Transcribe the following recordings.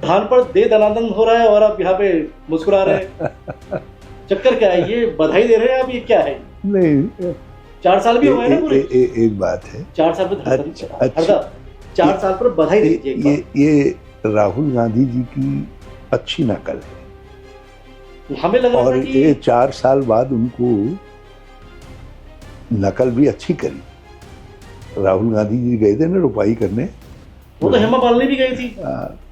धान पर दे दनादन हो रहा है और आप यहाँ पे मुस्कुरा रहे हैं। चक्कर क्या है? ये बधाई दे रहे हैं आप, ये क्या है? नहीं, 4 साल भी हो गए ना पूरे। एक बात है, 4 साल पर अच्छा 4 साल पर बधाई दीजिए। ये राहुल गांधी जी की अच्छी नकल है, हमें लग रहा और था कि ये 4 साल बाद उनको नकल भी अच्छी करी। राहुल गांधी जी गए थे ना रुपाई करने, वो तो हेमा मालिनी भी गई थी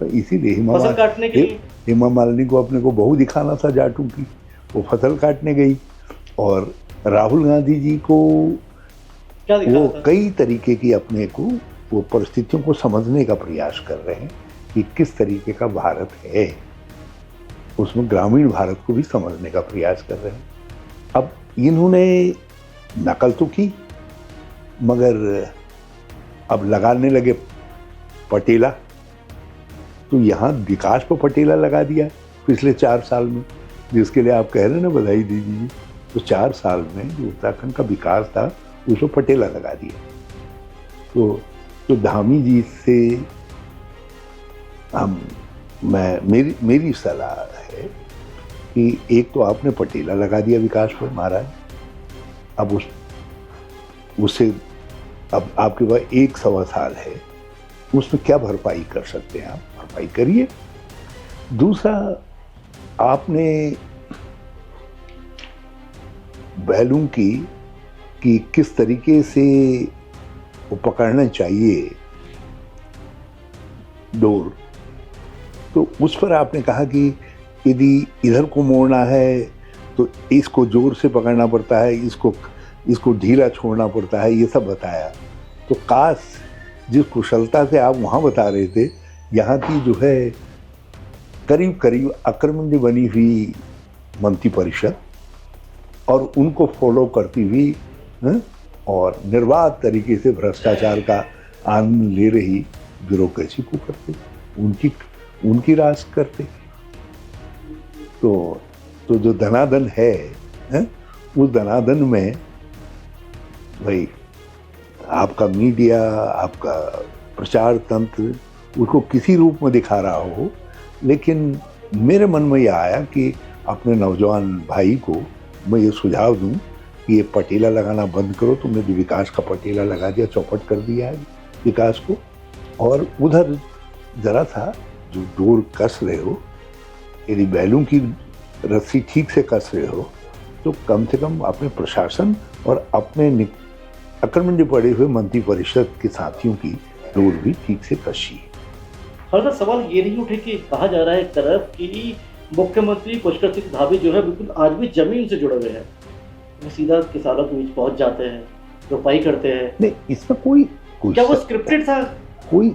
तो इसीलिए फसल काटने के लिए। हेमा मालिनी को अपने को बहू दिखाना था जाटू की, वो फसल काटने गई। और राहुल गांधी जी को क्या दिखाना वो था? कई तरीके की अपने को वो परिस्थितियों को समझने का प्रयास कर रहे हैं कि किस तरीके का भारत है, उसमें ग्रामीण भारत को भी समझने का प्रयास कर रहे हैं। अब इन्होंने नकल तो की, मगर अब लगाने लगे पटेला, तो यहाँ विकास पर पटेला लगा दिया पिछले 4 साल में, जिसके लिए आप कह रहे हैं ना बधाई दीजिए। तो 4 साल में जो उत्तराखंड का विकास था उसको पटेला लगा दिया। तो धामी जी से मेरी सलाह है कि एक तो आपने पटेला लगा दिया विकास पर महाराज, अब उससे अब आपके पास 1-1.25 साल है, उसमें क्या भरपाई कर सकते हैं आप, भरपाई करिए। दूसरा, आपने बैलों की कि किस तरीके से वो पकड़ना चाहिए डोर, तो उस पर आपने कहा कि यदि इधर को मोड़ना है तो इसको जोर से पकड़ना पड़ता है, इसको ढीला छोड़ना पड़ता है, ये सब बताया। तो काश जिस कुशलता से आप वहाँ बता रहे थे, यहाँ की जो है करीब करीब अक्रमण्य बनी हुई मंत्री परिषद और उनको फॉलो करती हुई और निर्बाध तरीके से भ्रष्टाचार का आनंद ले रही ब्यूरोक्रेसी को करते, उनकी राज करते। तो जो धनाधन है उस धनाधन में भाई आपका मीडिया, आपका प्रचार तंत्र उसको किसी रूप में दिखा रहा हो, लेकिन मेरे मन में यह आया कि अपने नौजवान भाई को मैं ये सुझाव दूं कि ये पटेला लगाना बंद करो। तुमने जो विकास का पटेला लगा दिया, चौपट कर दिया है विकास को, और उधर जरा सा जो डोर कस रहे हो, यदि बैलों की रस्सी ठीक से कस रहे हो तो कम से कम अपने प्रशासन और अपने अक्रमण्य पड़े हुए मंत्री परिषद के साथियों की डोर भी ठीक से कसी। हर सवाल ये नहीं उठे कि कहा जा रहा है एक तरफ कि मुख्यमंत्री पुष्कर सिंह धामी जो है बिल्कुल आज भी जमीन से जुड़े हुए हैं, वो सीधा किसानों के बीच पहुंच जाते हैं, रोपाई करते हैं। नहीं, इसमें कोई क्या वो स्क्रिप्टेड था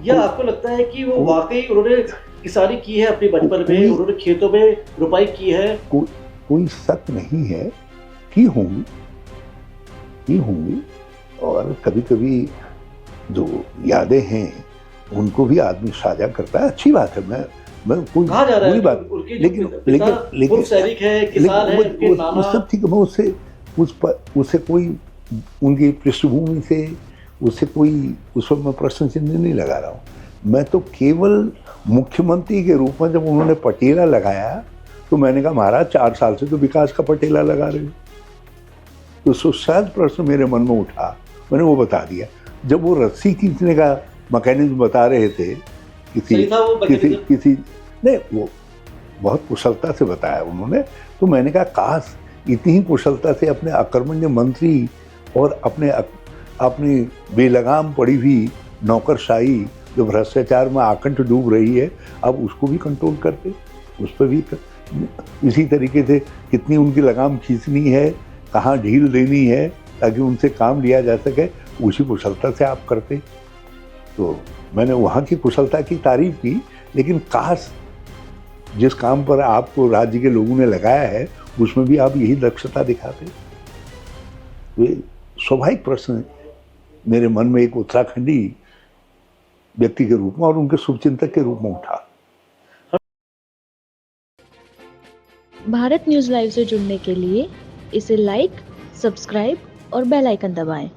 या आपको लगता है कि वो वाकई उन्होंने किसानी की है अपने बचपन में, उन्होंने खेतों में रोपाई की है? कोई शक नहीं है कि होंगी, और कभी कभी जो यादें हैं उनको भी आदमी साझा करता है, अच्छी बात है। मैं कोई बुरी बात, लेकिन सैनिक है, किसान है, उनके नाना सब ठीक है। मैं उससे कोई उनकी पृष्ठभूमि से उससे कोई उस पर मैं प्रश्न चिन्ह नहीं लगा रहा हूँ। मैं तो केवल मुख्यमंत्री के रूप में जब उन्होंने पटेला लगाया तो मैंने कहा महाराज 4 साल से तो विकास का पटेला लगा रहे हो। तो शायद प्रश्न मेरे मन में उठा, मैंने वो बता दिया। जब वो रस्सी खींचने का मैकेनिज्म बता रहे थे किसी ने, वो बहुत कुशलता से बताया उन्होंने, तो मैंने कहा काश इतनी ही कुशलता से अपने अकर्मण्य मंत्री और अपनी बेलगाम पड़ी हुई नौकरशाही जो भ्रष्टाचार में आकंठ डूब रही है, अब उसको भी कंट्रोल करते, उस पर भी इसी तरीके से कितनी उनकी लगाम खींचनी है, कहाँ ढील देनी है ताकि उनसे काम लिया जा सके, उसी कुशलता से आप करते। तो मैंने वहाँ की कुशलता की तारीफ की, लेकिन काश जिस काम पर आपको राज्य के लोगों ने लगाया है उसमें भी आप यही दक्षता दिखाते। वे स्वाभाविक प्रश्न मेरे मन में एक उत्तराखंडी व्यक्ति के रूप में और उनके शुभचिंतक के रूप में उठा। भारत न्यूज़ लाइव से जुड़ने के लिए इसे लाइक, सब्सक्राइब और बेल आइकन दबाएं।